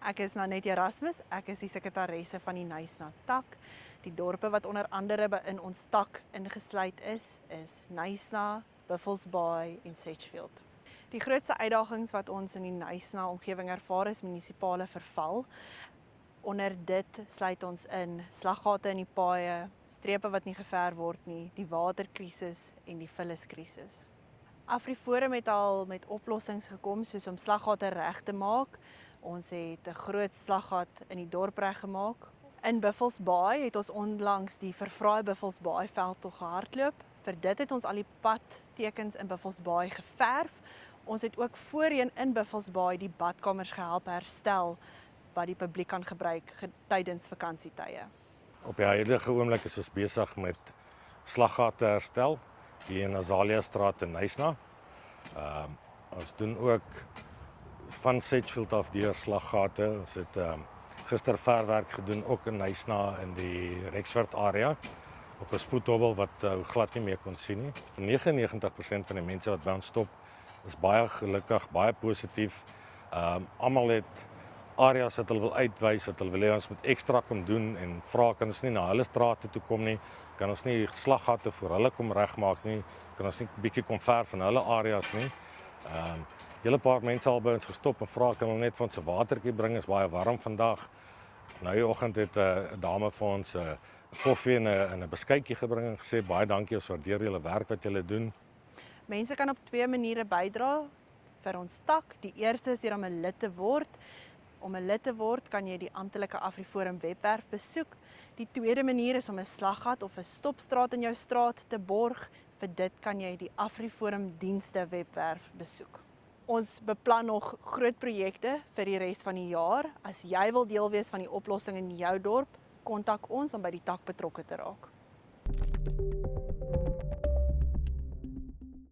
Ek is Nanette Erasmus, ek is die sekretaresse van die Knysna tak. Die dorpe wat onder andere in ons tak ingesluit is Knysna, Buffelsbaai en Sedgefield. Die grootste uitdagings wat ons in die Knysna omgewing ervaar is munisipale verval. Onder dit sluit ons in slaggate in die paaie, strepe wat nie geverf word nie, die waterkrisis en die vulliskrisis. AfriForum het al met oplossings gekom soos om slaggate reg te maak. Ons het 'n groot slaggat in die dorp reggemaak. In Buffelsbaai het ons onlangs die verfraai Buffelsbaai veldtog gehardloop. Vir dit het ons al die padtekens in Buffelsbaai geverf. Ons het ook voorheen in Buffelsbaai die badkamers gehelp herstel wat die publiek kan gebruik tydens vakansietye. Op die huidige oomblik is ons besig met slaggate herstel hier in Azalia Straat in Knysna. Ons doen ook van Sedgefield af deur slaggate. Ons het gister verwerk gedoen ook in Knysna in die Rexford area op 'n spoedhobbel wat glad nie meer kon sien nie. 99% van die mense wat by ons stop is baie gelukkig, baie positief. Almal het areas wat hulle wil uitwys, wat hulle wil hê ons moet ekstra kom doen en vra kan ons nie na hulle strate toe kom nie, kan ons nie slaggate vir hulle kom regmaak nie, kan ons nie bietjie kom verf van hulle areas nie. Hele paar mense al by ons gestop en vra kan hulle net vir ons 'n watertjie bring, is baie warm vandag. Nou die oggend het 'n dame vir ons 'n koffie en 'n beskuitjie gebring en gesê baie dankie, ons waardeer julle werk wat julle doen. Mense kan op 2 maniere bydra vir ons tak. Die eerste is deur om 'n lid te word. Om 'n lid te word kan jy die amptelike AfriForum webwerf besoek. Die tweede manier is om 'n slaggat of 'n stopstraat in jou straat te borg. Vir dit kan jy die AfriForum dienste webwerf besoek. Ons beplan nog groot projekte vir die res van die jaar. As jy wil deel wees van die oplossing in jou dorp, kontak ons om by die tak betrokke te raak.